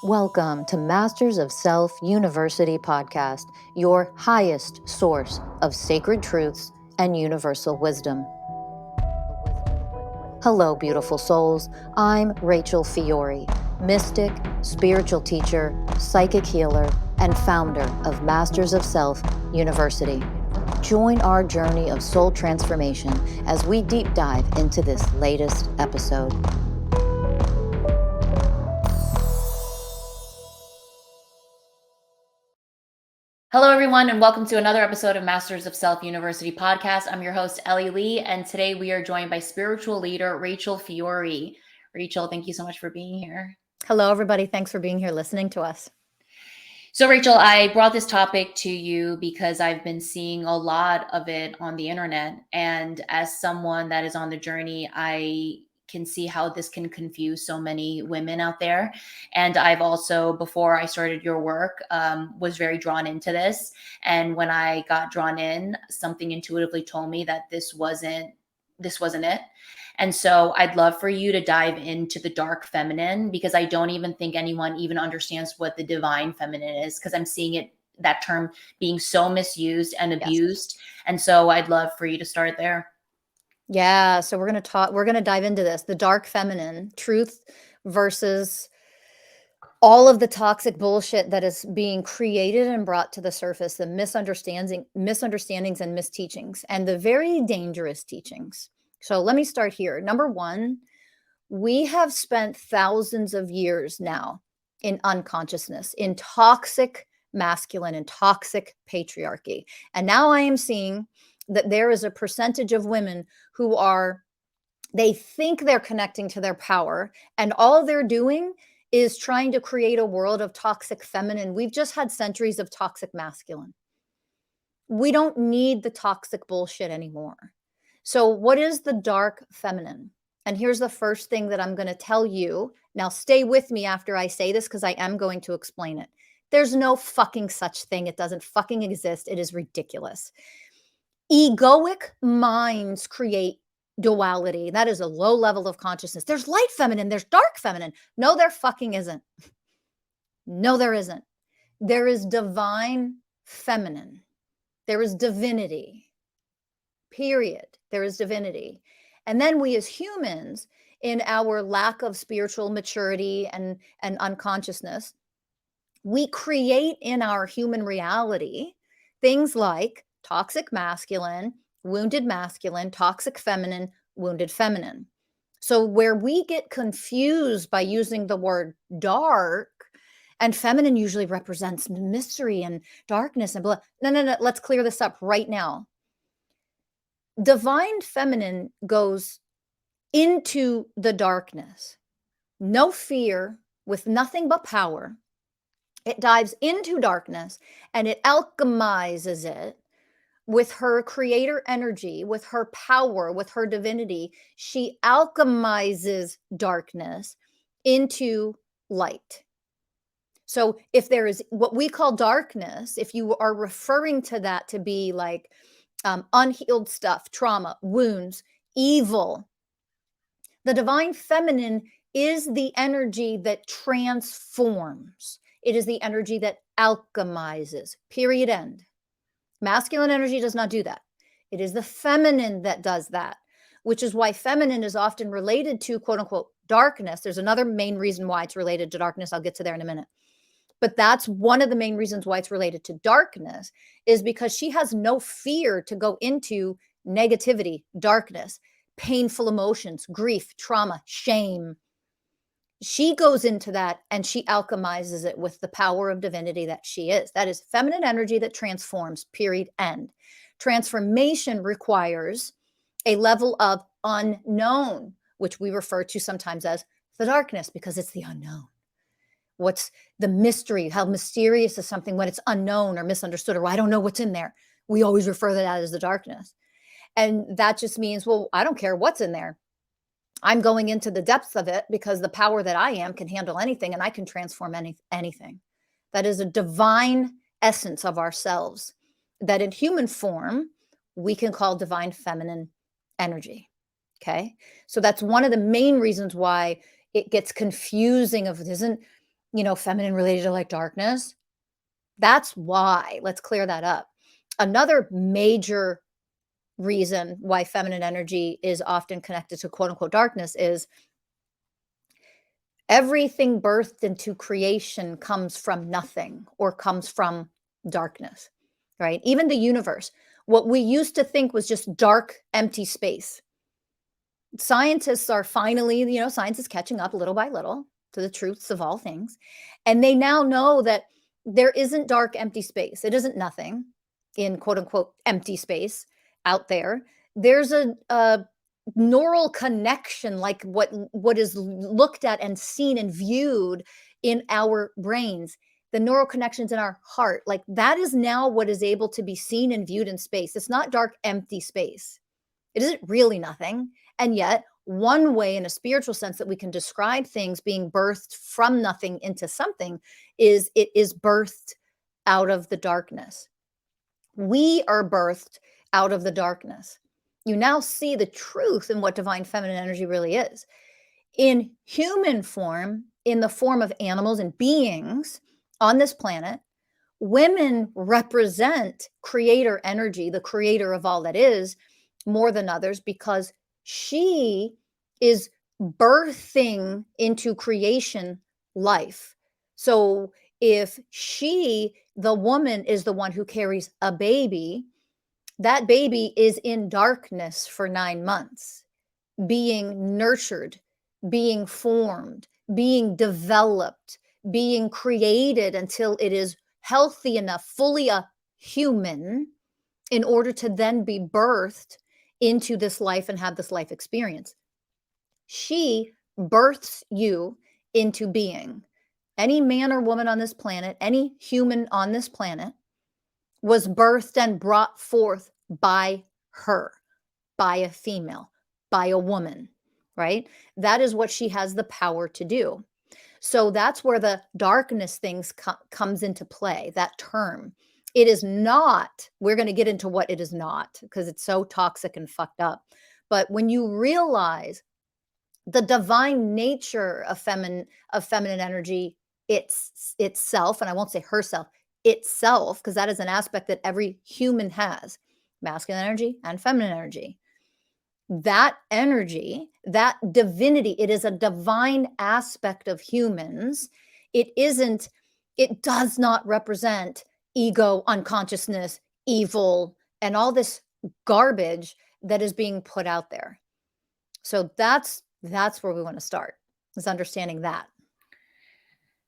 Welcome to Masters of Self University podcast, your highest source of sacred truths and universal wisdom. Hello, beautiful souls. I'm Rachel Fiori, mystic, spiritual teacher, psychic healer, and founder of Masters of Self University. Join our journey of soul transformation as we deep dive into this latest episode. Hello, everyone, and welcome to another episode of Masters of Self University podcast. I'm your host, Ellie Lee, and today we are joined by spiritual leader Rachel Fiori. Rachel, thank you so much for being here. Hello, everybody. Thanks for being here listening to us. So, Rachel, I brought this topic to you because I've been seeing a lot of it on the internet. And as someone that is on the journey, I can see how this can confuse so many women out there. And I've also, before I started your work, was very drawn into this. And when I got drawn in, something intuitively told me that this wasn't it. And so I'd love for you to dive into the dark feminine, because I don't even think anyone even understands what the divine feminine is, because I'm seeing that term being so misused and abused. Yes. And so I'd love for you to start there. Yeah. So we're going to dive into this, the dark feminine, truth versus all of the toxic bullshit that is being created and brought to the surface, the misunderstandings and misteachings, and the very dangerous teachings. So let me start here. Number one, we have spent thousands of years now in unconsciousness, in toxic masculine and toxic patriarchy. And now I am seeing that there is a percentage of women who they think they're connecting to their power, and all they're doing is trying to create a world of toxic feminine. We've just had centuries of toxic masculine. We don't need the toxic bullshit anymore. So what is the dark feminine? And here's the first thing that I'm going to tell you. Now stay with me after I say this, because I am going to explain it. There's no fucking such thing. It doesn't fucking exist. It is ridiculous. Egoic minds create duality. That is a low level of consciousness. There's light feminine, there's dark feminine. No, there fucking isn't. No, there isn't. There is divine feminine. There is divinity. Period. There is divinity. And then we as humans, in our lack of spiritual maturity and unconsciousness, we create in our human reality things like toxic masculine, wounded masculine, toxic feminine, wounded feminine. So where we get confused by using the word dark, and feminine usually represents mystery and darkness and blah. No. Let's clear this up right now. Divine feminine goes into the darkness. No fear, with nothing but power. It dives into darkness and it alchemizes it with her creator energy, with her power, with her divinity. She alchemizes darkness into light. So if there is what we call darkness, if you are referring to that to be like unhealed stuff, trauma, wounds, evil, the divine feminine is the energy that transforms. It is the energy that alchemizes, period, end. Masculine energy does not do that. It is the feminine that does that, which is why feminine is often related to quote unquote darkness. There's another main reason why it's related to darkness. I'll get to there in a minute. But that's one of the main reasons why it's related to darkness, is because she has no fear to go into negativity, darkness, painful emotions, grief, trauma, shame. She goes into that and she alchemizes it with the power of divinity that she is. That is feminine energy that transforms, period, end. Transformation requires a level of unknown, which we refer to sometimes as the darkness, because it's the unknown. What's the mystery? How mysterious is something when it's unknown or misunderstood, or I don't know what's in there? We always refer to that as the darkness. And that just means, well, I don't care what's in there. I'm going into the depths of it because the power that I am can handle anything, and I can transform anything. That is a divine essence of ourselves that in human form, we can call divine feminine energy. Okay. So that's one of the main reasons why it gets confusing of isn't feminine related to like darkness. That's why. Let's clear that up. Another major reason why feminine energy is often connected to quote unquote darkness is everything birthed into creation comes from nothing or comes from darkness, right? Even the universe, what we used to think was just dark, empty space. Scientists are finally, science is catching up little by little to the truths of all things. And they now know that there isn't dark, empty space. It isn't nothing in quote unquote empty space out there. There's a neural connection, like what is looked at and seen and viewed in our brains, the neural connections in our heart, like that is now what is able to be seen and viewed in space. It's not dark, empty space. It isn't really nothing. And yet, one way in a spiritual sense that we can describe things being birthed from nothing into something is it is birthed out of the darkness. We are birthed out of the darkness. You now see the truth in what divine feminine energy really is. In human form, in the form of animals and beings on this planet, women represent creator energy, the creator of all that is, more than others, because she is birthing into creation life. So if she, the woman, is the one who carries a baby, that baby is in darkness for 9 months, being nurtured, being formed, being developed, being created until it is healthy enough, fully a human, in order to then be birthed into this life and have this life experience. She births you into being. Any man or woman on this planet, any human on this planet, was birthed and brought forth by her, by a female, by a woman, right? That is what she has the power to do. So that's where the darkness things comes into play, that term. It is not, we're going to get into what it is not because it's so toxic and fucked up. But when you realize the divine nature of feminine energy, itself, and I won't say herself, itself, because that is an aspect that every human has, masculine energy and feminine energy. That energy, that divinity, it is a divine aspect of humans. It does not represent ego, unconsciousness, evil, and all this garbage that is being put out there. So that's where we want to start, is understanding that.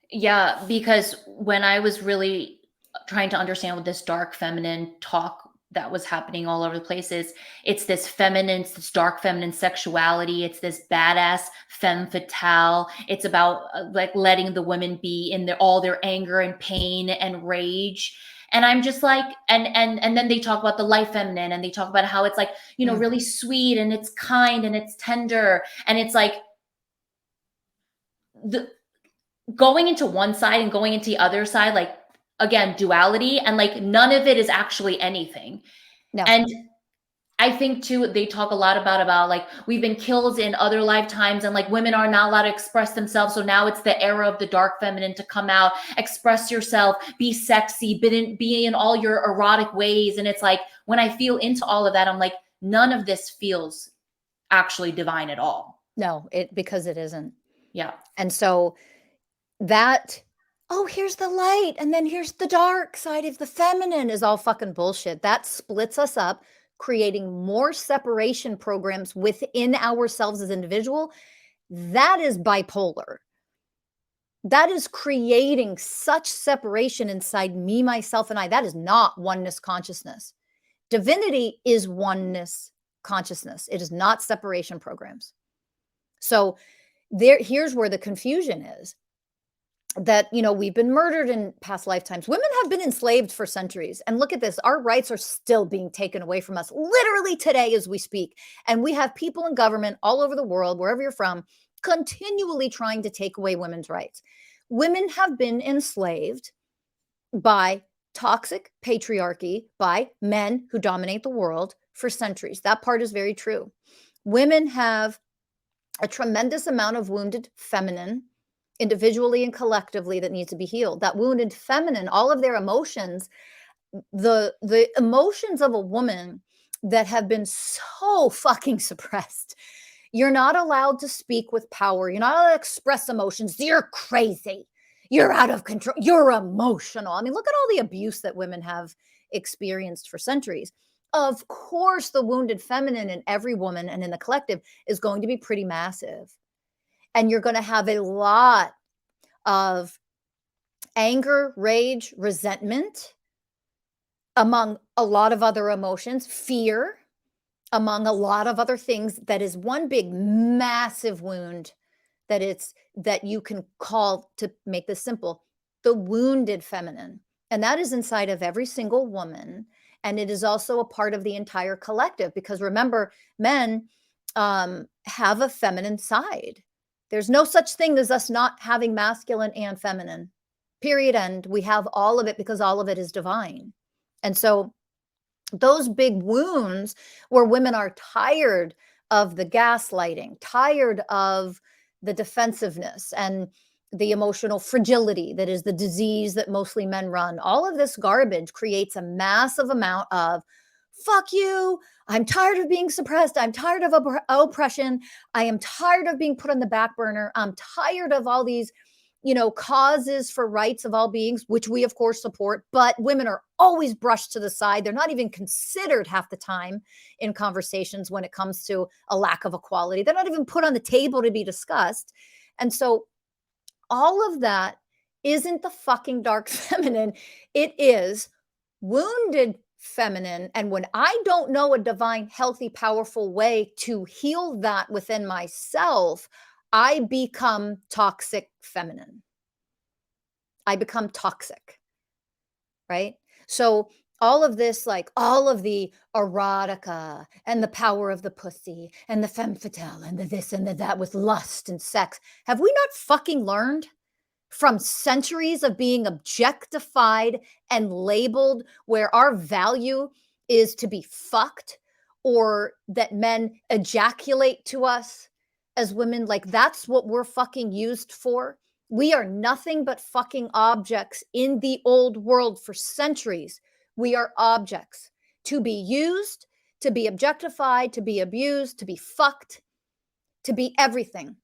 Yeah, because when I was really trying to understand what this dark feminine talk that was happening all over the place is, it's this feminine, this dark feminine sexuality. It's this badass femme fatale. It's about like letting the women be in all their anger and pain and rage. And I'm just like, and then they talk about the life feminine, and they talk about how it's like, really sweet and it's kind and it's tender. And it's like the going into one side and going into the other side, like, again, duality, and like none of it is actually anything. No. And I think too, they talk a lot about like we've been killed in other lifetimes, and like women are not allowed to express themselves. So now it's the era of the dark feminine to come out, express yourself, be sexy, be in all your erotic ways. And it's like, when I feel into all of that, I'm like, none of this feels actually divine at all. No, because it isn't. Yeah. And so that, oh, here's the light and then here's the dark side of the feminine, is all fucking bullshit. That splits us up, creating more separation programs within ourselves as individual. That is bipolar. That is creating such separation inside me, myself, and I. That is not oneness consciousness. Divinity is oneness consciousness. It is not separation programs. So here's where the confusion is. That, we've been murdered in past lifetimes. Women have been enslaved for centuries. And look at this. Our rights are still being taken away from us literally today as we speak. And we have people in government all over the world, wherever you're from, continually trying to take away women's rights. Women have been enslaved by toxic patriarchy, by men who dominate the world for centuries. That part is very true. Women have a tremendous amount of wounded feminine individually and collectively, that needs to be healed. That wounded feminine, all of their emotions, the emotions of a woman that have been so fucking suppressed. You're not allowed to speak with power. You're not allowed to express emotions. You're crazy. You're out of control. You're emotional. I mean, look at all the abuse that women have experienced for centuries. Of course, the wounded feminine in every woman and in the collective is going to be pretty massive. And you're going to have a lot of anger, rage, resentment, among a lot of other emotions, fear, among a lot of other things. That is one big massive wound that you can call, to make this simple, the wounded feminine. And that is inside of every single woman. And it is also a part of the entire collective, because remember, men have a feminine side. There's no such thing as us not having masculine and feminine, period. And we have all of it, because all of it is divine. And so those big wounds where women are tired of the gaslighting, tired of the defensiveness and the emotional fragility that is the disease that mostly men run, all of this garbage creates a massive amount of fuck you. I'm tired of being suppressed. I'm tired of oppression. I am tired of being put on the back burner. I'm tired of all these causes for rights of all beings, which we of course support, but women are always brushed to the side. They're not even considered half the time in conversations when it comes to a lack of equality. They're not even put on the table to be discussed. And so all of that isn't the fucking dark feminine. It is wounded feminine. And when I don't know a divine, healthy, powerful way to heal that within myself, I become toxic feminine. I become toxic, right? So all of this, like all of the erotica and the power of the pussy and the femme fatale and the this and the that with lust and sex, have we not fucking learned from centuries of being objectified and labeled, where our value is to be fucked, or that men ejaculate to us as women? Like, that's what we're fucking used for. We are nothing but fucking objects in the old world for centuries. We are objects to be used, to be objectified, to be abused, to be fucked, to be everything.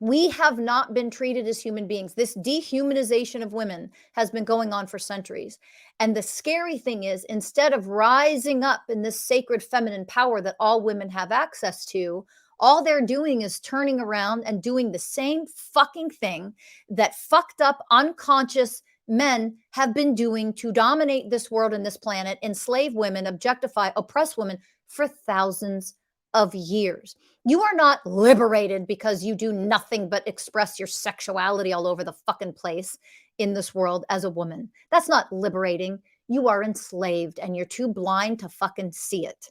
We have not been treated as human beings. This dehumanization of women has been going on for centuries. And the scary thing is, instead of rising up in this sacred feminine power that all women have access to, all they're doing is turning around and doing the same fucking thing that fucked up, unconscious men have been doing to dominate this world and this planet, enslave women, objectify, oppress women for thousands of years. You are not liberated because you do nothing but express your sexuality all over the fucking place in this world as a woman. That's not liberating. You are enslaved, and you're too blind to fucking see it.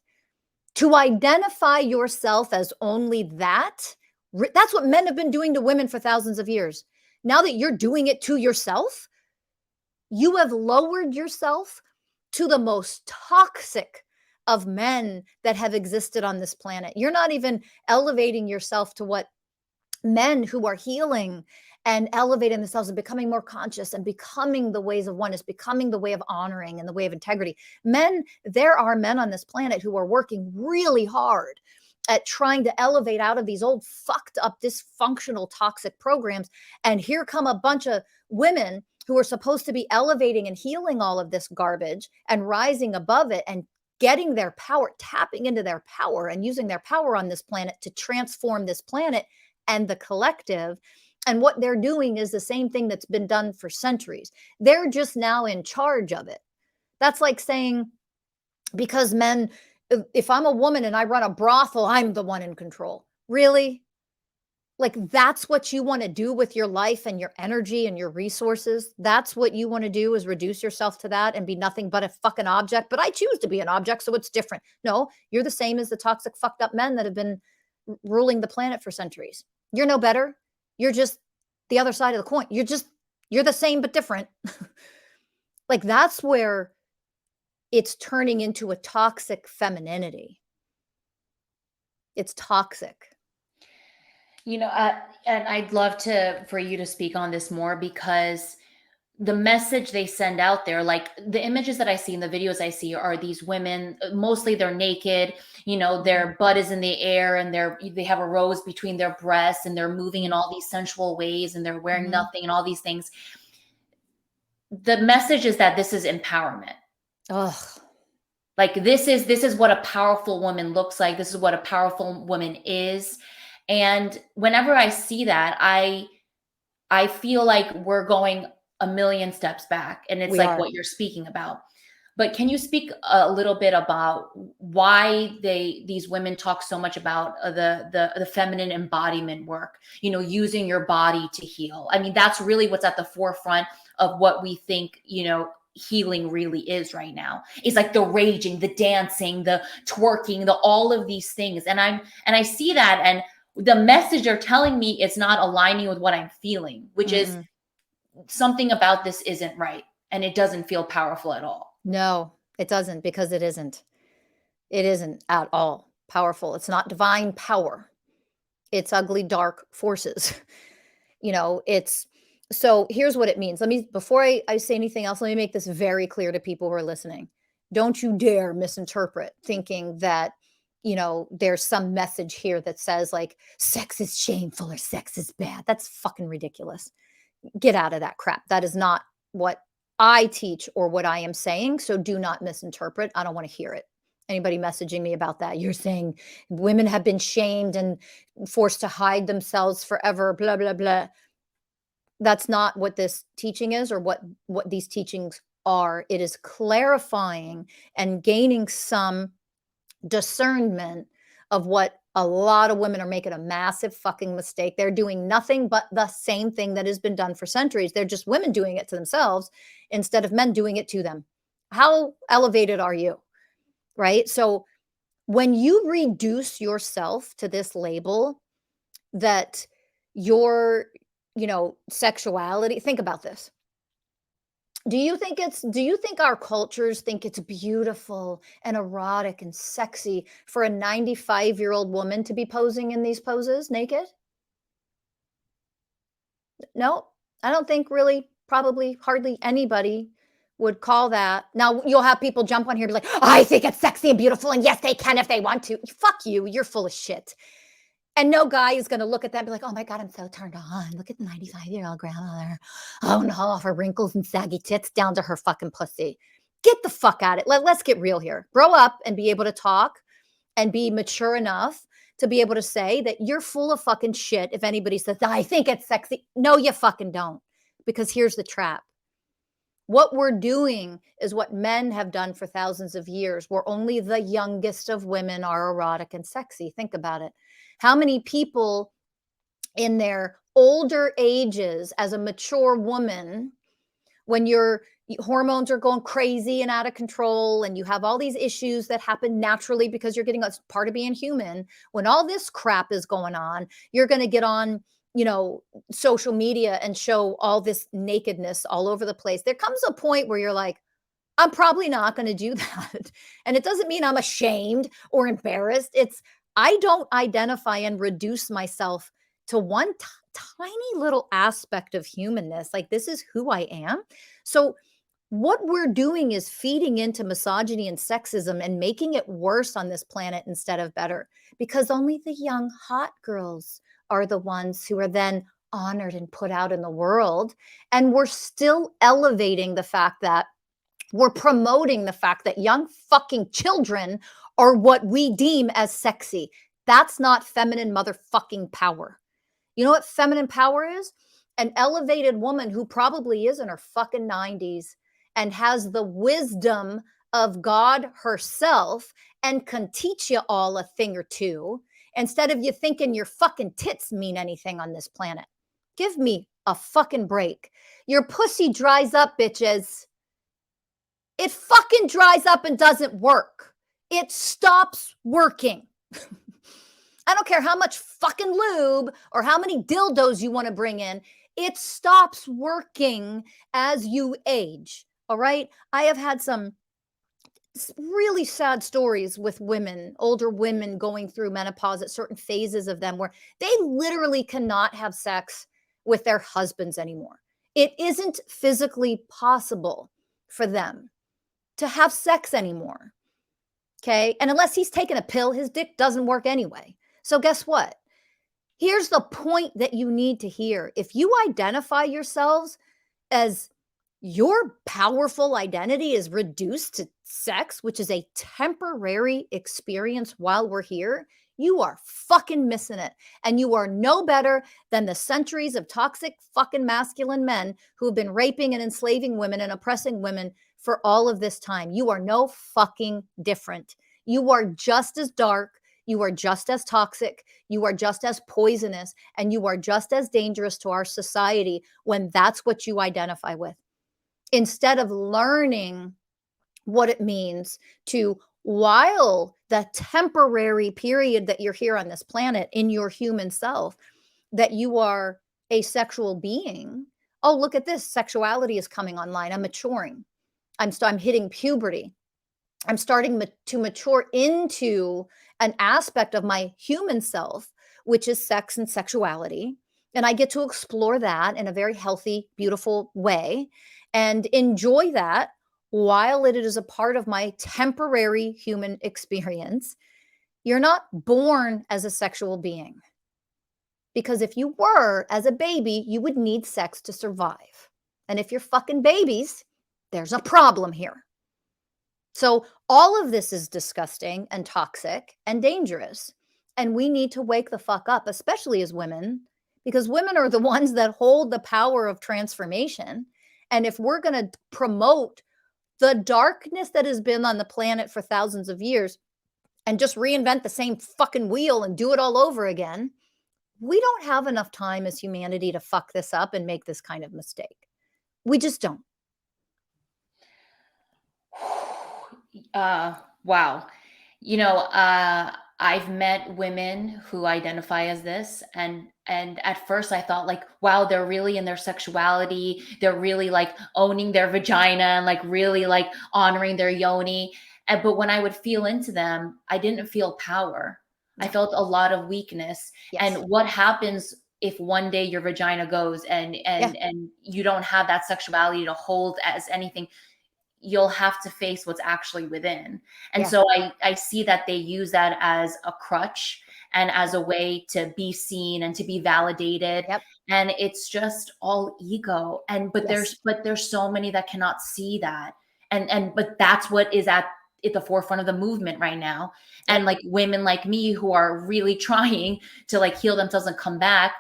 To identify yourself as only that, that's what men have been doing to women for thousands of years. Now that you're doing it to yourself, you have lowered yourself to the most toxic of men that have existed on this planet. You're not even elevating yourself to what men who are healing and elevating themselves and becoming more conscious and becoming the ways of oneness, becoming the way of honoring and the way of integrity. Men, there are men on this planet who are working really hard at trying to elevate out of these old fucked up, dysfunctional, toxic programs. And here come a bunch of women who are supposed to be elevating and healing all of this garbage and rising above it and getting their power, tapping into their power and using their power on this planet to transform this planet and the collective. And what they're doing is the same thing that's been done for centuries. They're just now in charge of it. That's like saying, because men, if I'm a woman and I run a brothel, I'm the one in control. Really? Like, that's what you want to do with your life and your energy and your resources? That's what you want to do, is reduce yourself to that and be nothing but a fucking object? But I choose to be an object, so it's different. No, you're the same as the toxic, fucked up men that have been ruling the planet for centuries. You're no better. You're just the other side of the coin. You're the same but different. Like, that's where it's turning into a toxic femininity. It's toxic. And I'd love for you to speak on this more, because the message they send out there, like the images that I see in the videos I see, are these women, mostly they're naked, Mhm. their butt is in the air, and they have a rose between their breasts, and they're moving in all these sensual ways, and they're wearing Mhm. nothing and all these things. The message is that this is empowerment. Ugh. Like, this is what a powerful woman looks like. This is what a powerful woman is. And whenever I see that, I feel like we're going a million steps back, and it's We like are. what you're speaking about. But can you speak a little bit about why these women talk so much about the feminine embodiment work, using your body to heal? I mean, that's really what's at the forefront of what we think, healing really is right now. It's like the raging, the dancing, the twerking, the all of these things. And I see that, and the message they're telling me is not aligning with what I'm feeling, which is Mm-mm. something about this isn't right, and it doesn't feel powerful at all. No, it doesn't, because it isn't. It isn't at all powerful. It's not divine power. It's ugly, dark forces. It's so here's what it means. Let me before I say anything else, let me make this very clear to people who are listening. Don't you dare misinterpret thinking that, there's some message here that says like sex is shameful or sex is bad. That's fucking ridiculous. Get out of that crap. That is not what I teach or what I am saying. So do not misinterpret. I don't want to hear it. Anybody messaging me about that, you're saying women have been shamed and forced to hide themselves forever, blah, blah, blah. That's not what this teaching is, or what these teachings are. It is clarifying and gaining some discernment of what a lot of women are making a massive fucking mistake. They're doing nothing but the same thing that has been done for centuries. They're just women doing it to themselves instead of men doing it to them. How elevated are you? Right? So when you reduce yourself to this label that your, sexuality, think about this. Do you think our cultures think it's beautiful and erotic and sexy for a 95-year-old woman to be posing in these poses naked? No, I don't think really, probably hardly anybody would call that. Now, you'll have people jump on here and be like, I think it's sexy and beautiful, and yes, they can if they want to. Fuck you, you're full of shit. And no guy is gonna look at that and be like, "Oh my god, I'm so turned on. Look at the 95-year-old grandmother. Oh no, her wrinkles and saggy tits down to her fucking pussy." Get the fuck out it. Let's get real here. Grow up and be able to talk and be mature enough to be able to say that you're full of fucking shit if anybody says, "I think it's sexy." No, you fucking don't. Because here's the trap. What we're doing is what men have done for thousands of years, where only the youngest of women are erotic and sexy. Think about it. How many people in their older ages, as a mature woman, when your hormones are going crazy and out of control, and you have all these issues that happen naturally because you're getting, a part of being human, when all this crap is going on, you're going to get on, you know social media and show all this nakedness all over the place. There comes a point where you're like, I'm probably not going to do that. And it doesn't mean I'm ashamed or embarrassed. It's, I don't identify and reduce myself to one tiny little aspect of humanness. Like, this is who I am. So, what we're doing is feeding into misogyny and sexism and making it worse on this planet instead of better, because only the young, hot girls are the ones who are then honored and put out in the world. And we're still elevating the fact that we're promoting the fact that young fucking children are what we deem as sexy. That's not feminine motherfucking power. You know what feminine power is? An elevated woman who probably is in her fucking 90s and has the wisdom of God herself and can teach you all a thing or two, instead of you thinking your fucking tits mean anything on this planet. Give me a fucking break. Your pussy dries up, bitches. It fucking dries up and doesn't work. It stops working. I don't care how much fucking lube or how many dildos you want to bring in. It stops working as you age. All right. I have had some really sad stories with women, older women going through menopause at certain phases of them where they literally cannot have sex with their husbands anymore. It isn't physically possible for them to have sex anymore. Okay. And unless he's taking a pill, his dick doesn't work anyway. So, guess what? Here's the point that you need to hear. If you identify yourselves as your powerful identity is reduced to sex, which is a temporary experience while we're here, you are fucking missing it. And you are no better than the centuries of toxic fucking masculine men who have been raping and enslaving women and oppressing women for all of this time. You are no fucking different. You are just as dark. You are just as toxic. You are just as poisonous. And you are just as dangerous to our society when that's what you identify with. Instead of learning what it means to, while the temporary period that you're here on this planet in your human self, that you are a sexual being. Oh, look at this. Sexuality is coming online. I'm maturing. I'm hitting puberty. I'm starting to mature into an aspect of my human self, which is sex and sexuality. And I get to explore that in a very healthy, beautiful way and enjoy that while it is a part of my temporary human experience. You're not born as a sexual being. Because if you were as a baby, you would need sex to survive. And if you're fucking babies, there's a problem here. So all of this is disgusting and toxic and dangerous. And we need to wake the fuck up, especially as women, because women are the ones that hold the power of transformation. And if we're going to promote the darkness that has been on the planet for thousands of years and just reinvent the same fucking wheel and do it all over again, we don't have enough time as humanity to fuck this up and make this kind of mistake. We just don't. Wow. I've met women who identify as this, and at first I thought like, wow, they're really in their sexuality. They're really like owning their vagina and like really like honoring their yoni. But when I would feel into them, I didn't feel power. I No. felt a lot of weakness. Yes. And what happens if one day your vagina goes and Yeah. and you don't have that sexuality to hold as anything? You'll have to face what's actually within. And Yeah. so I see that they use that as a crutch and as a way to be seen and to be validated. Yep. And it's just all ego. And but Yes. there's so many that cannot see that. And but that's what is at the forefront of the movement right now. And Yep. like women like me who are really trying to like heal themselves and come back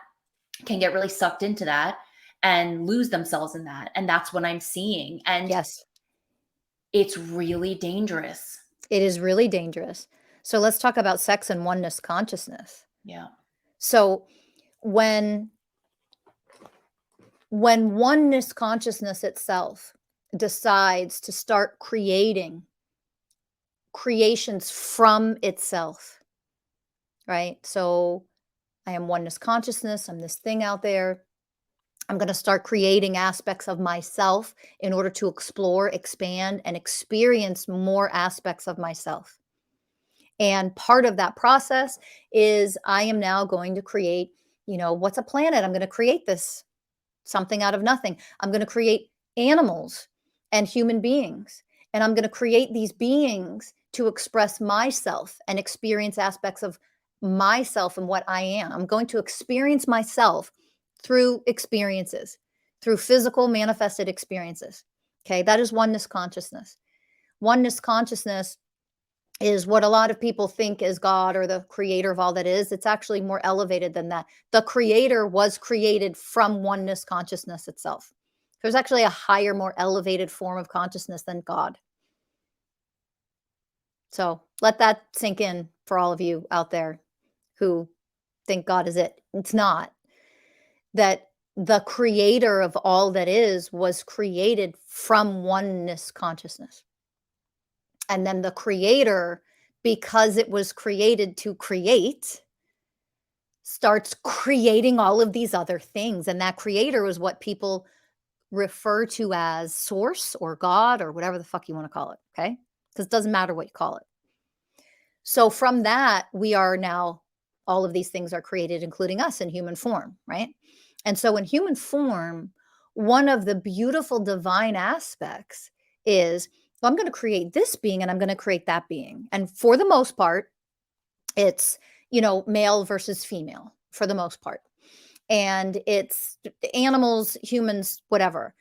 can get really sucked into that and lose themselves in that. And that's what I'm seeing. And Yes. it's really dangerous. It is really dangerous. So let's talk about sex and oneness consciousness. Yeah. So when oneness consciousness itself decides to start creating creations from itself, right? So I am oneness consciousness. I'm this thing out there. I'm going to start creating aspects of myself in order to explore, expand, and experience more aspects of myself. And part of that process is I am now going to create, what's a planet? I'm going to create this something out of nothing. I'm going to create animals and human beings. And I'm going to create these beings to express myself and experience aspects of myself and what I am. I'm going to experience myself through experiences, through physical manifested experiences. Okay, that is oneness consciousness. Oneness consciousness is what a lot of people think is God or the creator of all that is. It's actually more elevated than that. The creator was created from oneness consciousness itself. There's actually a higher, more elevated form of consciousness than God. So let that sink in for all of you out there who think God is it. It's not. That the creator of all that is was created from oneness consciousness. And then the creator, because it was created to create, starts creating all of these other things. And that creator is what people refer to as source or God or whatever the fuck you want to call it. Okay. because it doesn't matter what you call it. So from that, we are now, all of these things are created, including us in human form, right? And so in human form, one of the beautiful divine aspects is, well, I'm going to create this being and I'm going to create that being. And for the most part, it's, male versus female for the most part. And it's animals, humans, whatever.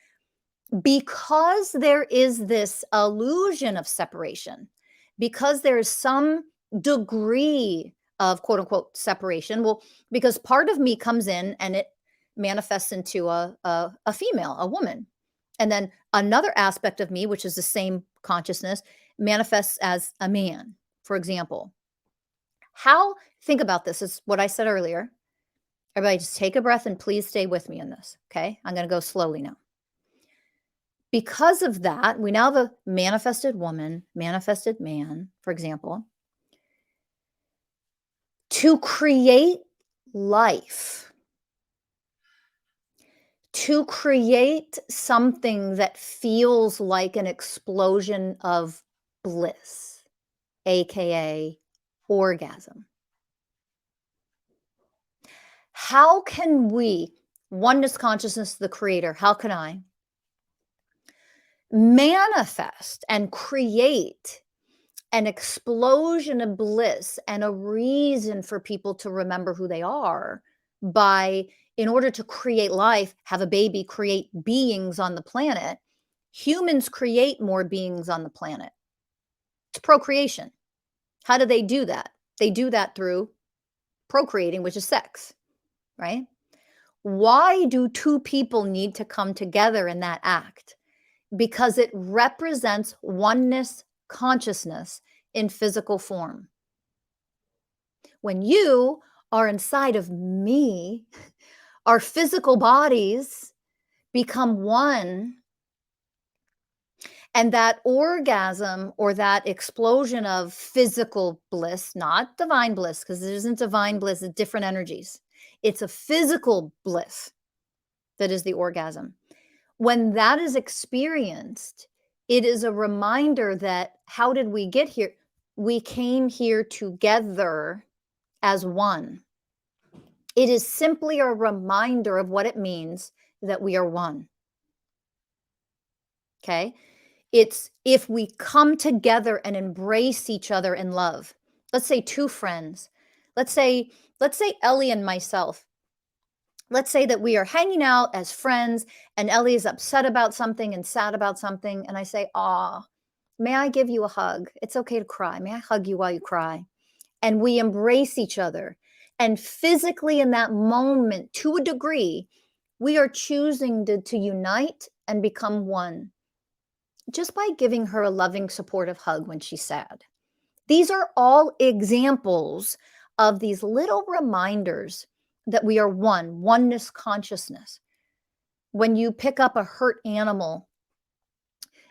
Because there is this illusion of separation, because there is some degree of quote unquote separation. Well, because part of me comes in and it manifests into a female, a woman. And then another aspect of me, which is the same consciousness, manifests as a man, for example. Think about this, is what I said earlier. Everybody just take a breath and please stay with me in this. Okay. I'm going to go slowly now. Because of that, we now have a manifested woman, manifested man, for example. To create life, to create something that feels like an explosion of bliss, aka orgasm. How can we, oneness consciousness, the creator, how can I manifest and create an explosion of bliss and a reason for people to remember who they are by, in order to create life, have a baby, create beings on the planet? Humans create more beings on the planet. It's procreation. How do they do that? They do that through procreating, which is sex, right? Why do two people need to come together in that act? Because it represents oneness consciousness in physical form. When you are inside of me, our physical bodies become one. And that orgasm or that explosion of physical bliss, not divine bliss, because there isn't divine bliss, it's different energies. It's a physical bliss that is the orgasm. When that is experienced, it is a reminder that, how did we get here? We came here together as one. It is simply a reminder of what it means that we are one. Okay? It's if we come together and embrace each other in love. Let's say two friends. Let's say Ellie and myself. Let's say that we are hanging out as friends and Ellie is upset about something and sad about something. And I say, "Aw, may I give you a hug? It's okay to cry. May I hug you while you cry?" And we embrace each other. And physically in that moment, to a degree, we are choosing to unite and become one just by giving her a loving, supportive hug when she's sad. These are all examples of these little reminders that we are one, oneness consciousness. When you pick up a hurt animal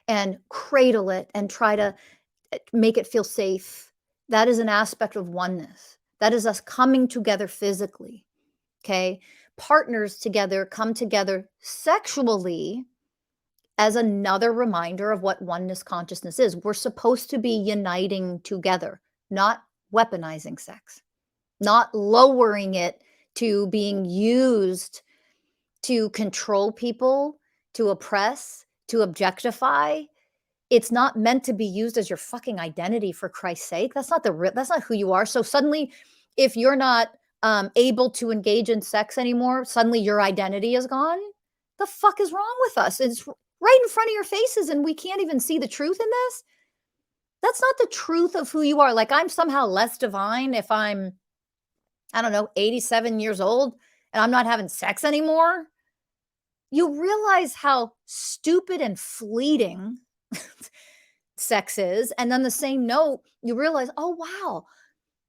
and cradle it and try to make it feel safe, that is an aspect of oneness. That is us coming together physically, okay? Partners together come together sexually as another reminder of what oneness consciousness is. We're supposed to be uniting together, not weaponizing sex, not lowering it to being used to control people, to oppress, to objectify. It's not meant to be used as your fucking identity, for Christ's sake. That's not that's not who you are. So suddenly, if you're not able to engage in sex anymore, suddenly your identity is gone. The fuck is wrong with us? It's right in front of your faces and we can't even see the truth in this. That's not the truth of who you are. Like, I'm somehow less divine if I'm, I don't know, 87 years old and I'm not having sex anymore. You realize how stupid and fleeting sex is. And then the same note, you realize, oh, wow,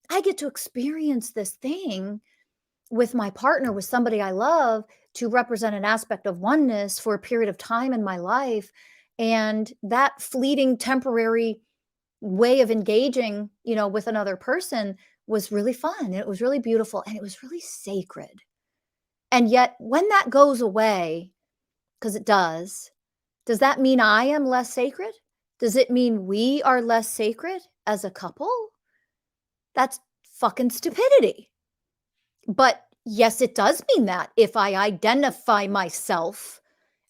I get to experience this thing with my partner, with somebody I love, to represent an aspect of oneness for a period of time in my life. And that fleeting, temporary way of engaging, with another person was really fun. It was really beautiful and it was really sacred. And yet when that goes away, because it does that mean I am less sacred? Does it mean we are less sacred as a couple? That's fucking stupidity. But yes, it does mean that if I identify myself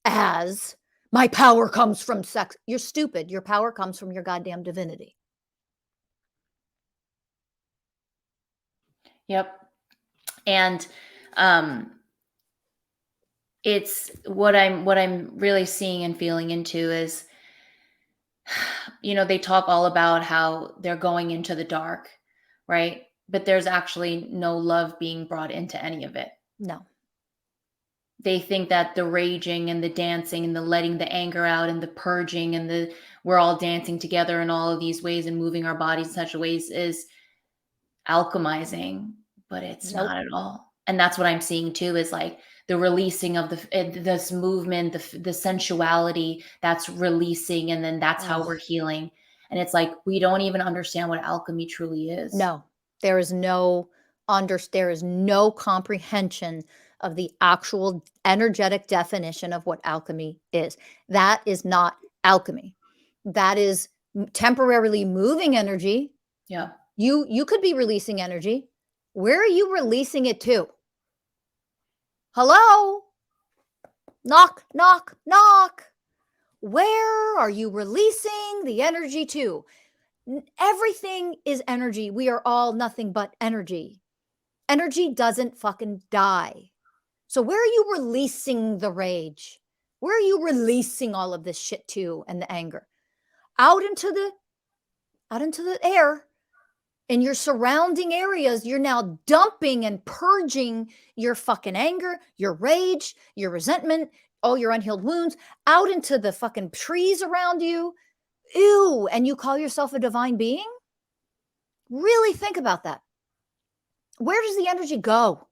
as my power comes from sex. You're stupid. Your power comes from your goddamn divinity. Yep. And um it's what I'm really seeing and feeling into is, they talk all about how they're going into the dark, right? But there's actually no love being brought into any of it. No. They think that the raging and the dancing and the letting the anger out and the purging and the we're all dancing together in all of these ways and moving our bodies in such a ways is alchemizing, but it's Nope. not at all. And that's what I'm seeing too is like the releasing of this movement, the sensuality that's releasing, and then that's how we're Oh, healing. And it's like we don't even understand what alchemy truly is. no. There is no there is no comprehension of the actual energetic definition of what alchemy is. That is not alchemy. That is temporarily moving energy. Yeah. You could be releasing energy. Where are you releasing it to? Hello? Knock, knock, knock. Where are you releasing the energy to? Everything is energy. We are all nothing but energy. Energy doesn't fucking die. So where are you releasing the rage? Where are you releasing all of this shit to and the anger? Out into the air. In your surrounding areas, you're now dumping and purging your fucking anger, your rage, your resentment, all your unhealed wounds out into the fucking trees around you. Ew. And you call yourself a divine being? Really think about that. Where does the energy go?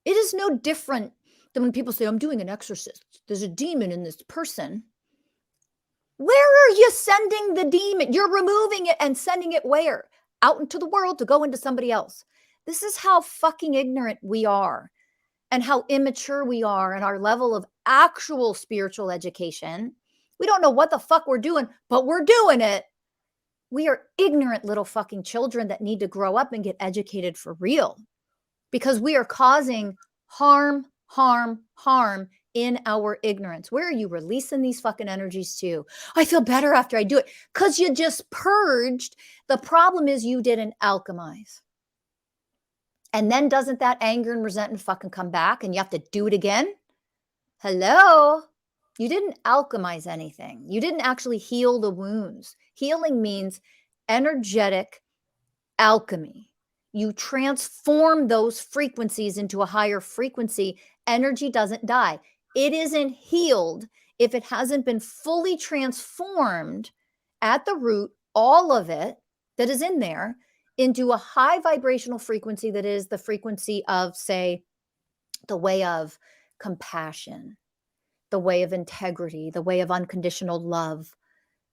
It is no different than when people say, I'm doing an exorcist. There's a demon in this person. Where are you sending the demon? You're removing it and sending it where? Out into the world to go into somebody else. This is how fucking ignorant we are and how immature we are and our level of actual spiritual education. We don't know what the fuck we're doing, but we're doing it. We are ignorant little fucking children that need to grow up and get educated for real because we are causing harm, harm, harm in our ignorance. Where are you releasing these fucking energies to? I feel better after I do it because you just purged. The problem is you didn't alchemize. And then doesn't that anger and resentment fucking come back and you have to do it again? Hello? You didn't alchemize anything. You didn't actually heal the wounds. Healing means energetic alchemy. You transform those frequencies into a higher frequency. Energy doesn't die. It isn't healed if it hasn't been fully transformed at the root, all of it that is in there, into a high vibrational frequency that is the frequency of, say, the way of compassion, the way of integrity, the way of unconditional love,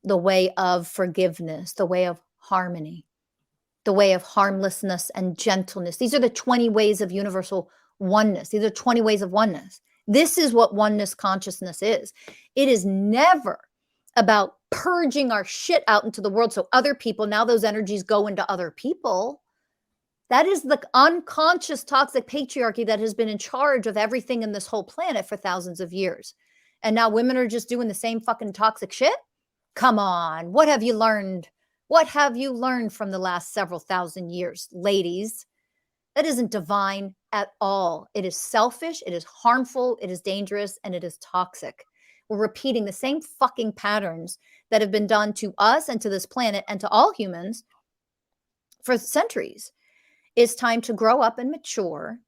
the way of forgiveness, the way of harmony, the way of harmlessness and gentleness. These are the 20 ways of universal oneness. These are 20 ways of oneness. This is what oneness consciousness is. It is never about purging our shit out into the world so other people, now those energies go into other people. That is the unconscious toxic patriarchy that has been in charge of everything in this whole planet for thousands of years. And now women are just doing the same fucking toxic shit? Come on. What have you learned? What have you learned from the last several thousand years, ladies? That isn't divine at all. It is selfish, it is harmful, it is dangerous, and it is toxic. We're repeating the same fucking patterns that have been done to us and to this planet and to all humans for centuries. It's time to grow up and mature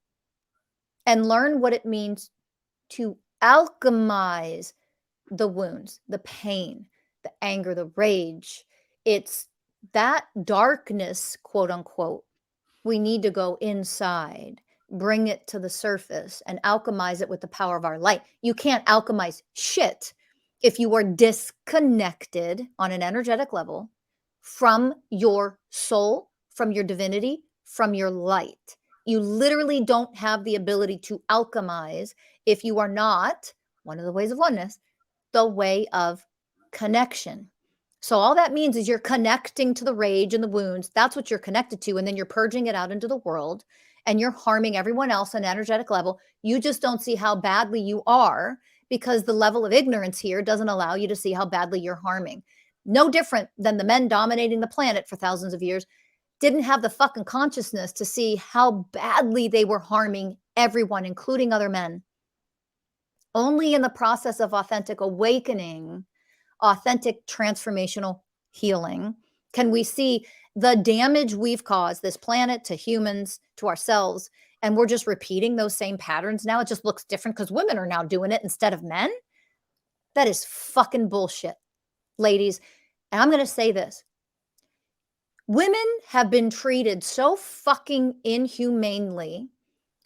and learn what it means to alchemize the wounds, the pain, the anger, the rage. It's that darkness, quote unquote. We need to go inside, bring it to the surface, and alchemize it with the power of our light. You can't alchemize shit if you are disconnected on an energetic level from your soul, from your divinity, from your light. You literally don't have the ability to alchemize if you are not, one of the ways of oneness, the way of connection. So all that means is you're connecting to the rage and the wounds. That's what you're connected to. And then you're purging it out into the world and you're harming everyone else on an energetic level. You just don't see how badly you are because the level of ignorance here doesn't allow you to see how badly you're harming. No different than the men dominating the planet for thousands of years didn't have the fucking consciousness to see how badly they were harming everyone, including other men. Only in the process of authentic awakening, authentic transformational healing, can we see the damage we've caused this planet, to humans, to ourselves, and we're just repeating those same patterns now. It just looks different because women are now doing it instead of men. That is fucking bullshit, ladies. And I'm going to say this. Women have been treated so fucking inhumanely,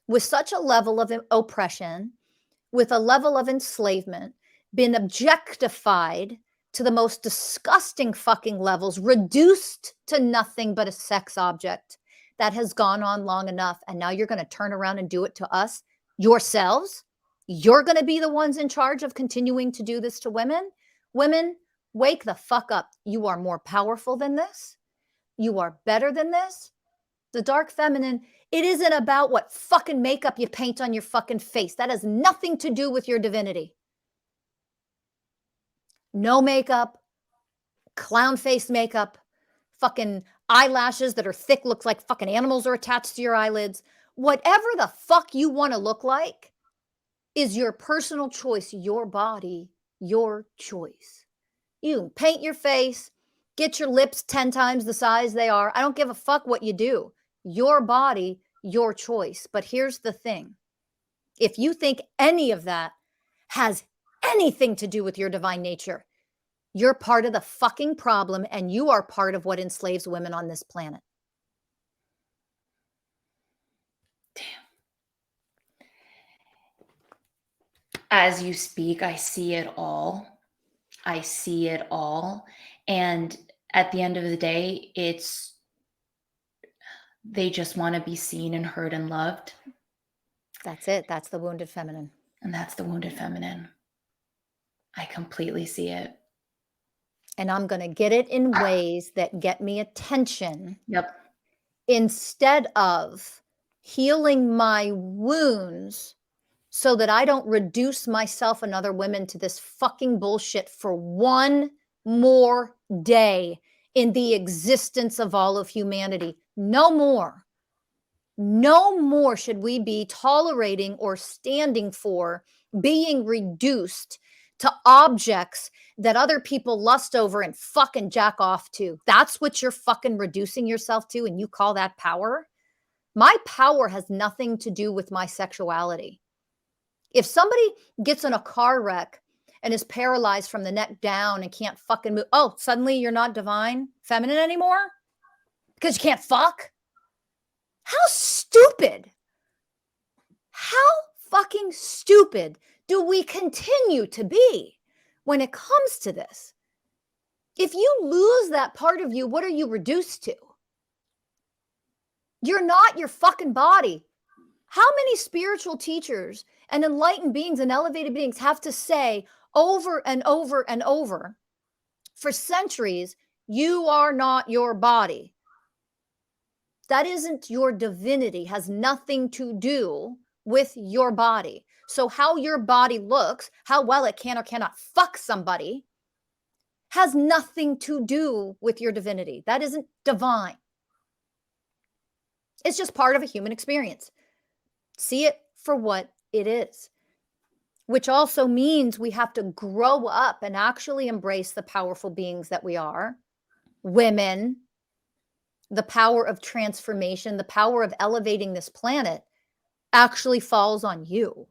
with such a level of oppression, with a level of enslavement, been objectified to the most disgusting fucking levels, reduced to nothing but a sex object. That has gone on long enough. And now you're going to turn around and do it to us yourselves. You're going to be the ones in charge of continuing to do this to women. Women, wake the fuck up. You are more powerful than this. You are better than this. The dark feminine, it isn't about what fucking makeup you paint on your fucking face. That has nothing to do with your divinity. No makeup, clown face makeup, fucking eyelashes that are thick, looks like fucking animals are attached to your eyelids. Whatever the fuck you want to look like is your personal choice, your body, your choice. You can paint your face, get your lips 10 times the size they are. I don't give a fuck what you do. Your body, your choice. But here's the thing. If you think any of that has anything to do with your divine nature, you're part of the fucking problem and you are part of what enslaves women on this planet. Damn. As you speak, I see it all. I see it all. And at the end of the day, they just want to be seen and heard and loved. That's it. That's the wounded feminine. And that's the wounded feminine. I completely see it. And I'm going to get it in ways that get me attention. Yep. Instead of healing my wounds so that I don't reduce myself and other women to this fucking bullshit for one more day in the existence of all of humanity. No more. No more should we be tolerating or standing for being reduced to objects that other people lust over and fucking jack off to. That's what you're fucking reducing yourself to, and you call that power? My power has nothing to do with my sexuality. If somebody gets in a car wreck and is paralyzed from the neck down and can't fucking move, oh, suddenly you're not divine feminine anymore because you can't fuck? How stupid. How fucking stupid do we continue to be when it comes to this? If you lose that part of you, what are you reduced to? You're not your fucking body. How many spiritual teachers and enlightened beings and elevated beings have to say over and over and over for centuries, you are not your body? That isn't your divinity, has nothing to do with your body. So how your body looks, how well it can or cannot fuck somebody, has nothing to do with your divinity. That isn't divine. It's just part of a human experience. See it for what it is, which also means we have to grow up and actually embrace the powerful beings that we are. Women, the power of transformation, the power of elevating this planet actually falls on you.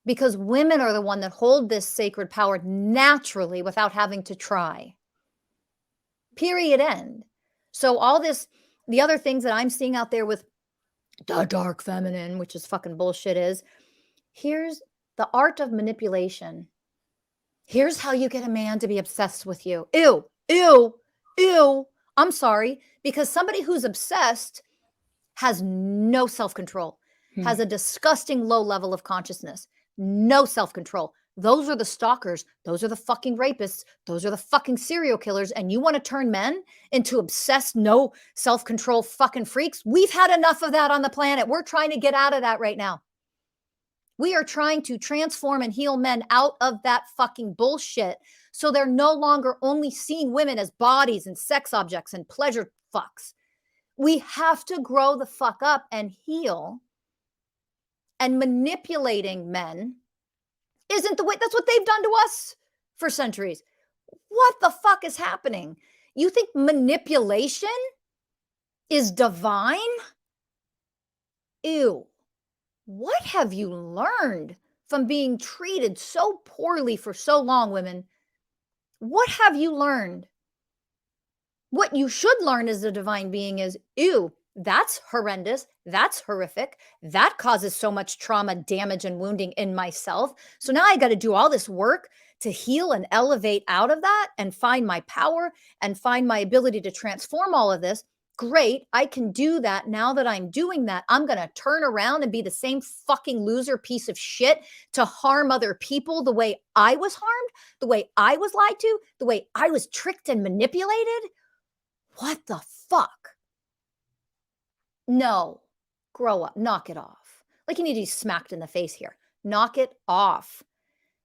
Because women are the one that hold this sacred power naturally without having to try. Period, end. So all this, the other things that I'm seeing out there with the dark feminine, which is fucking bullshit, is here's the art of manipulation. Here's how you get a man to be obsessed with you. Ew, ew, ew. I'm sorry, because somebody who's obsessed has no self-control, has a disgusting low level of consciousness, no self-control, Those are the stalkers. Those are the fucking rapists. Those are the fucking serial killers. And you want to turn men into obsessed, no self-control fucking freaks? We've had enough of that on the planet. We're trying to get out of that right now. We are trying to transform and heal men out of that fucking bullshit so they're no longer only seeing women as bodies and sex objects and pleasure fucks. We have to grow the fuck up and heal. And manipulating men isn't the way. That's what they've done to us for centuries. What the fuck is happening? You think manipulation is divine? Ew. What have you learned from being treated so poorly for so long, women? What have you learned? What you should learn as a divine being is, ew, that's horrendous. That's horrific. That causes so much trauma, damage, and wounding in myself. So now I got to do all this work to heal and elevate out of that and find my power and find my ability to transform all of this. Great. I can do that. Now that I'm doing that, I'm going to turn around and be the same fucking loser piece of shit to harm other people the way I was harmed, the way I was lied to, the way I was tricked and manipulated. What the fuck? No, grow up, knock it off. Like you need to be smacked in the face here. Knock it off.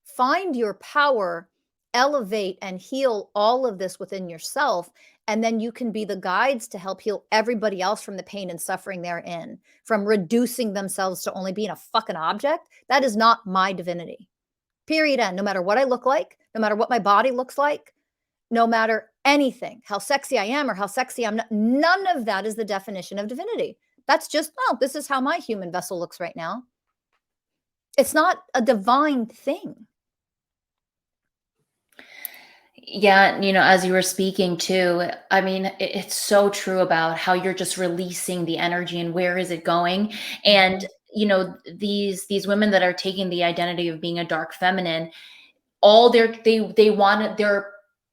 Find your power, elevate and heal all of this within yourself. And then you can be the guides to help heal everybody else from the pain and suffering they're in, from reducing themselves to only being a fucking object. That is not my divinity. Period. End. No matter what I look like, no matter what my body looks like, no matter anything, how sexy I am or how sexy I'm not, none of that is the definition of divinity. That's just, oh, this is how my human vessel looks right now. It's not a divine thing. Yeah, as you were speaking too, I mean, it's so true about how you're just releasing the energy and where is it going. And these women that are taking the identity of being a dark feminine, all they're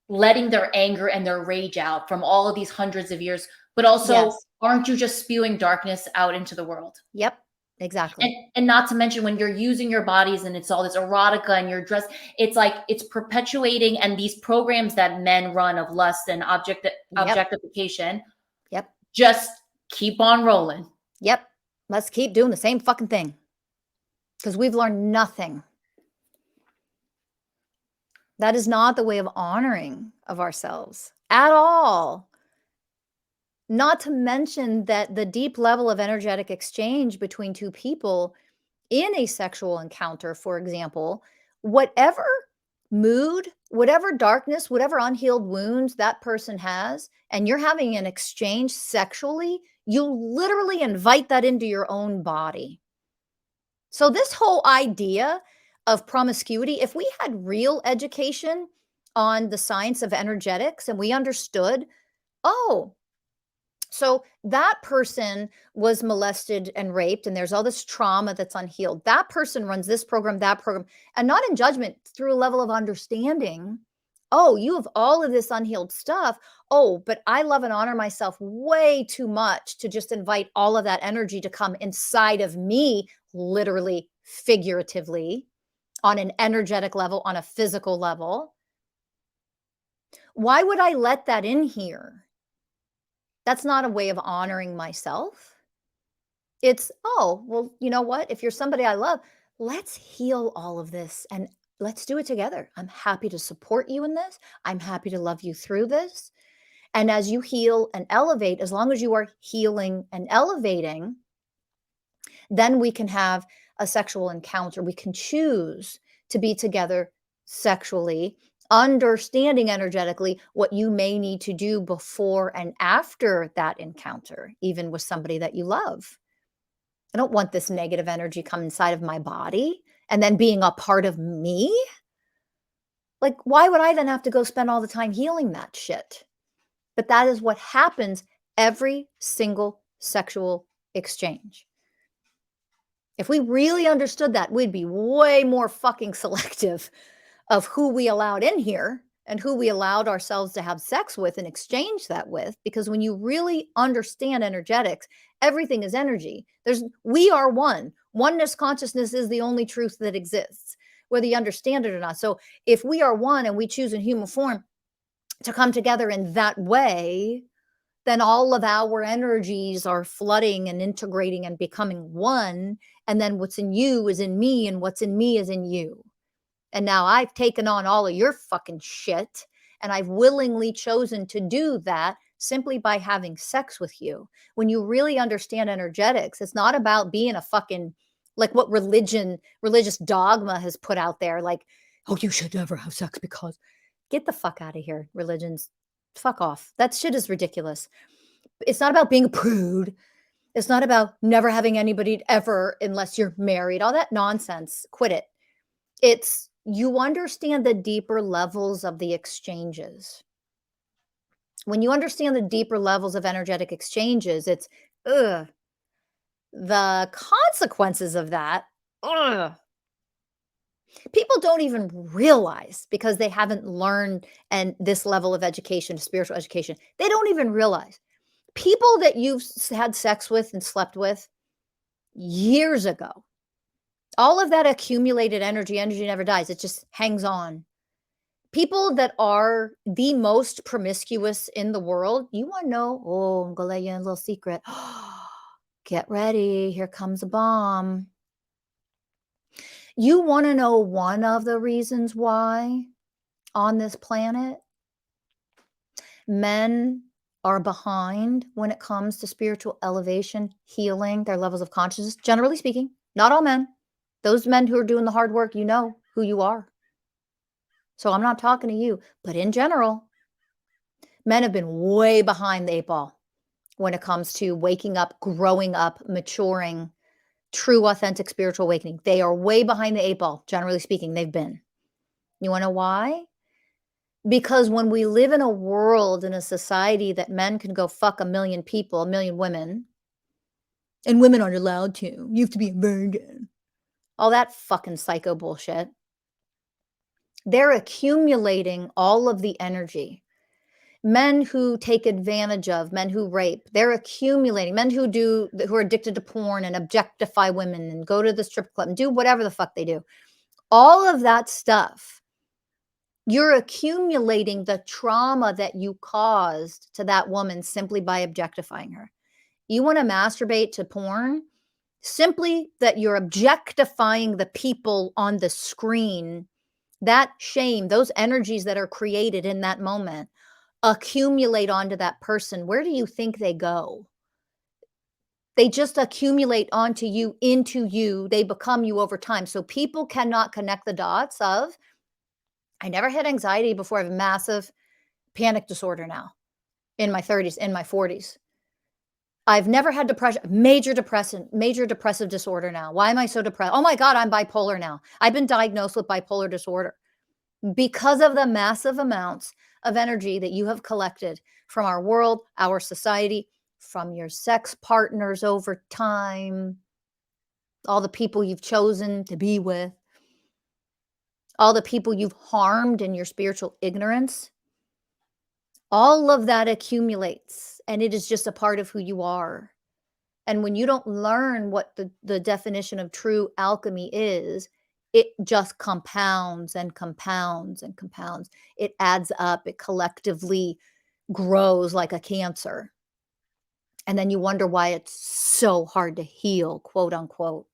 letting their anger and their rage out from all of these hundreds of years, but also, Yes. aren't you just spewing darkness out into the world? Yep, exactly. And not to mention when you're using your bodies and it's all this erotica and your dress, it's like it's perpetuating, and these programs that men run of lust and objectification, Yep. just keep on rolling. Yep. Let's keep doing the same fucking thing because we've learned nothing. That is not the way of honoring of ourselves at all. Not to mention that the deep level of energetic exchange between two people in a sexual encounter, for example, whatever mood, whatever darkness, whatever unhealed wounds that person has, and you're having an exchange sexually, you literally invite that into your own body. So this whole idea of promiscuity, if we had real education on the science of energetics and we understood, oh, so that person was molested and raped, and there's all this trauma that's unhealed. That person runs this program, that program, and not in judgment, through a level of understanding. Oh, you have all of this unhealed stuff. Oh, but I love and honor myself way too much to just invite all of that energy to come inside of me, literally, figuratively, on an energetic level, on a physical level. Why would I let that in here? That's not a way of honoring myself. It's, oh, well, you know what? If you're somebody I love, let's heal all of this and let's do it together. I'm happy to support you in this. I'm happy to love you through this. And as you heal and elevate, as long as you are healing and elevating, then we can have a sexual encounter. We can choose to be together sexually, understanding energetically what you may need to do before and after that encounter, even with somebody that you love. I don't want this negative energy coming inside of my body and then being a part of me. Like, why would I then have to go spend all the time healing that shit? But that is what happens every single sexual exchange. If we really understood that, we'd be way more fucking selective of who we allowed in here and who we allowed ourselves to have sex with and exchange that with. Because when you really understand energetics, everything is energy. We are one. Oneness consciousness is the only truth that exists. whether you understand it or not. So if we are one and we choose in human form to come together in that way, then all of our energies are flooding and integrating and becoming one. And then what's in you is in me, and what's in me is in you. And now I've taken on all of your fucking shit, and I've willingly chosen to do that simply by having sex with you. When you really understand energetics, it's not about being a fucking, like what religious dogma has put out there, like, oh, you should never have sex because, get the fuck out of here, religions. Fuck off. That shit is ridiculous. It's not about being a prude. It's not about never having anybody ever unless you're married. All that nonsense. Quit it. It's you understand the deeper levels of the exchanges. When you understand the deeper levels of energetic exchanges, it's ugh. The consequences of that, ugh. People don't even realize because they haven't learned and this level of education, spiritual education, they don't even realize. People that you've had sex with and slept with years ago, all of that accumulated energy never dies. It just hangs on. People that are the most promiscuous in the world, you want to know? Oh, I'm going to let you in a little secret. Get ready. Here comes a bomb. You want to know one of the reasons why on this planet men are behind when it comes to spiritual elevation, healing, their levels of consciousness, generally speaking, not all men. Those men who are doing the hard work, you know who you are. So I'm not talking to you, but in general, men have been way behind the eight ball when it comes to waking up, growing up, maturing, true, authentic spiritual awakening. They are way behind the eight ball, generally speaking, they've been. You want to know why? Because when we live in a world, in a society that men can go fuck a million people, a million women, and women aren't allowed to, you have to be a virgin. All that fucking psycho bullshit. They're accumulating all of the energy. Men who take advantage of, men who rape, they're accumulating. Men who are addicted to porn and objectify women and go to the strip club and do whatever the fuck they do. All of that stuff, you're accumulating the trauma that you caused to that woman simply by objectifying her. You want to masturbate to porn? Simply that you're objectifying the people on the screen. That shame, those energies that are created in that moment accumulate onto that person. Where do you think they go? They just accumulate onto you, into you. They become you over time. So people cannot connect the dots of, I never had anxiety before. I have massive panic disorder now in my 30s, in my 40s. I've never had depression, major depressive disorder now. Why am I so depressed? Oh my God, I'm bipolar now. I've been diagnosed with bipolar disorder because of the massive amounts of energy that you have collected from our world, our society, from your sex partners over time, all the people you've chosen to be with, all the people you've harmed in your spiritual ignorance. All of that accumulates, and it is just a part of who you are. And when you don't learn what the definition of true alchemy is, it just compounds and compounds and compounds. It adds up. It collectively grows like a cancer. And then you wonder why it's so hard to heal, quote unquote,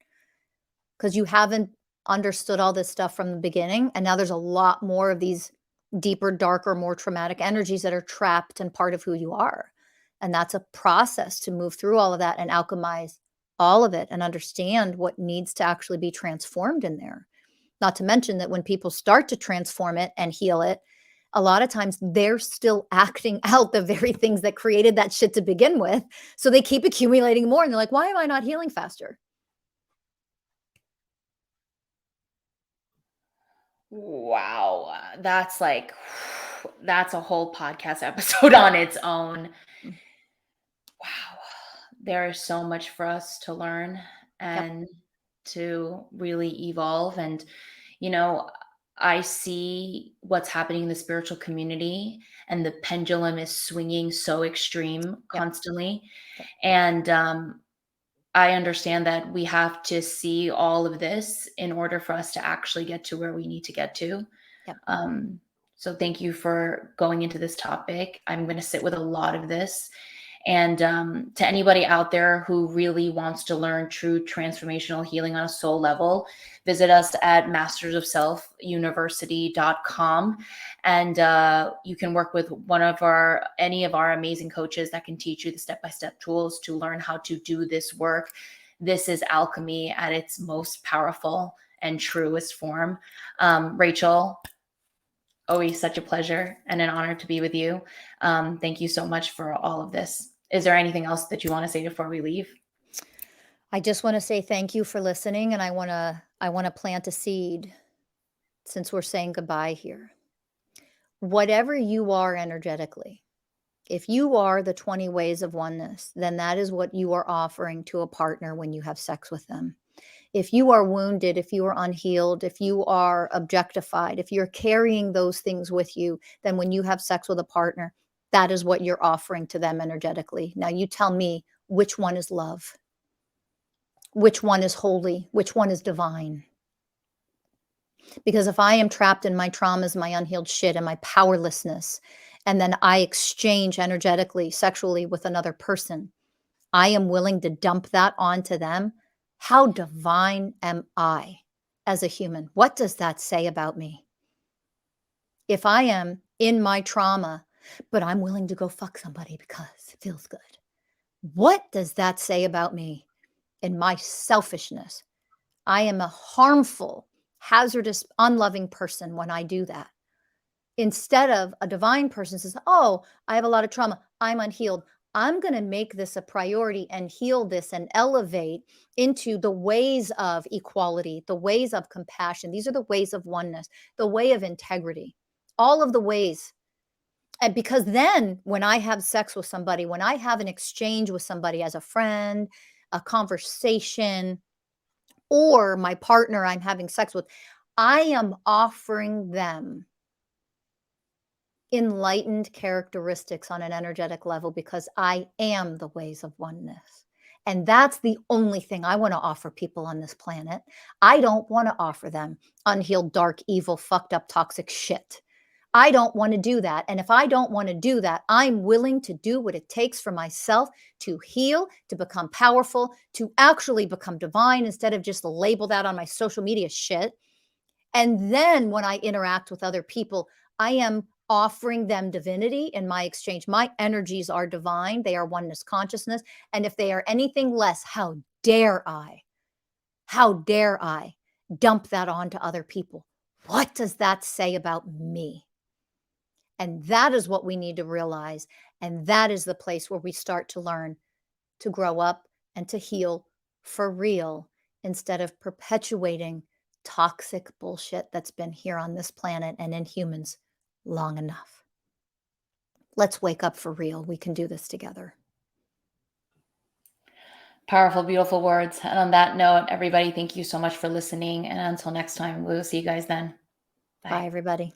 because you haven't understood all this stuff from the beginning. And now there's a lot more of these deeper, darker, more traumatic energies that are trapped and part of who you are. And that's a process to move through all of that and alchemize all of it and understand what needs to actually be transformed in there. Not to mention that when people start to transform it and heal it, a lot of times they're still acting out the very things that created that shit to begin with. So they keep accumulating more and they're like, why am I not healing faster? Wow. That's like, that's a whole podcast episode on its own. Mm. Wow. There is so much for us to learn Yep. and to really evolve. And, you know, I see what's happening in the spiritual community, and the pendulum is swinging so extreme Yep. constantly. Yep. And I understand that we have to see all of this in order for us to actually get to where we need to get to. Yep. Um, so thank you for going into this topic. I'm going to sit with a lot of this. And to anybody out there who really wants to learn true transformational healing on a soul level, visit us at mastersofselfuniversity.com. And you can work with any of our amazing coaches that can teach you the step-by-step tools to learn how to do this work. This is alchemy at its most powerful and truest form. Rachel, always such a pleasure and an honor to be with you. Thank you so much for all of this. Is there anything else that you want to say before we leave? I just want to say thank you for listening, and I want to plant a seed since we're saying goodbye here. Whatever you are energetically, if you are the 20 ways of oneness, then that is what you are offering to a partner when you have sex with them. If you are wounded, if you are unhealed, if you are objectified, if you're carrying those things with you, then when you have sex with a partner, that is what you're offering to them energetically. Now you tell me, which one is love? Which one is holy? Which one is divine? Because if I am trapped in my traumas, my unhealed shit, and my powerlessness, and then I exchange energetically, sexually with another person, I am willing to dump that onto them. How divine am I as a human? What does that say about me? If I am in my trauma, but I'm willing to go fuck somebody because it feels good, what does that say about me in my selfishness? I am a harmful, hazardous, unloving person when I do that. Instead of a divine person says, oh, I have a lot of trauma, I'm unhealed, I'm going to make this a priority and heal this and elevate into the ways of equality, the ways of compassion. These are the ways of oneness, the way of integrity, all of the ways. And because then when I have sex with somebody, when I have an exchange with somebody as a friend, a conversation, or my partner I'm having sex with, I am offering them enlightened characteristics on an energetic level because I am the ways of oneness. And that's the only thing I want to offer people on this planet. I don't want to offer them unhealed, dark, evil, fucked up, toxic shit. I don't want to do that. And if I don't want to do that, I'm willing to do what it takes for myself to heal, to become powerful, to actually become divine instead of just label that on my social media shit. And then when I interact with other people, I am offering them divinity in my exchange. My energies are divine. They are oneness consciousness. And if they are anything less, how dare I dump that onto other people? What does that say about me? And that is what we need to realize. And that is the place where we start to learn to grow up and to heal for real instead of perpetuating toxic bullshit that's been here on this planet and in humans long enough. Let's wake up for real. We can do this together. Powerful, beautiful words. And on that note, everybody, thank you so much for listening. And until next time, we'll see you guys then. Bye, everybody.